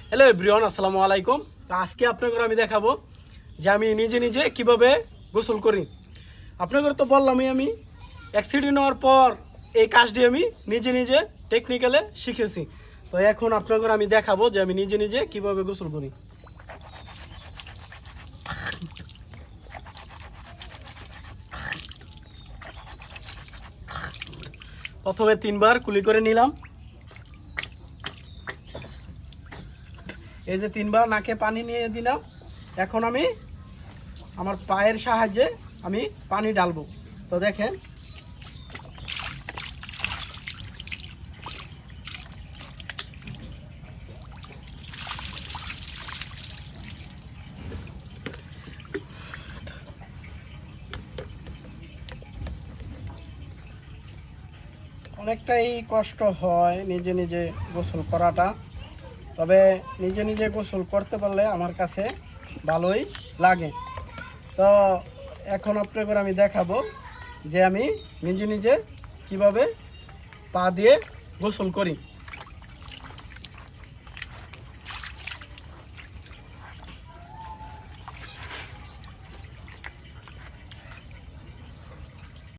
Hello everyone, আসসালামু আলাইকুম। আজকে আপনাদের আমি দেখাবো যে আমি নিজে নিজে কিভাবে গোসল করি। আপনাদের তো বললামই, আমি অ্যাক্সিডেন্ট হওয়ার পর এই কাজটি আমি নিজে নিজে টেকনিক্যালে শিখেছি। তো এখন আপনাদের আমি দেখাবো যে আমি নিজে নিজে কিভাবে গোসল করি। প্রথমে 3 বার কুলি করে নিলাম। এই যে 3 বার নাকে পানি নিয়ে দিলাম। এখন আমি আমার পায়ের সাহায্যে আমি পানি ঢালবো। তো দেখেন, অনেকটাই কষ্ট হয় নিজে নিজে গোসল করাটা, তবে নিজে নিজে গোসল করতে পারলে আমার কাছে ভালোই লাগে। তো এখন আপনাদের আমি দেখাবো যে আমি নিজে নিজে কিভাবে পা দিয়ে গোসল করি।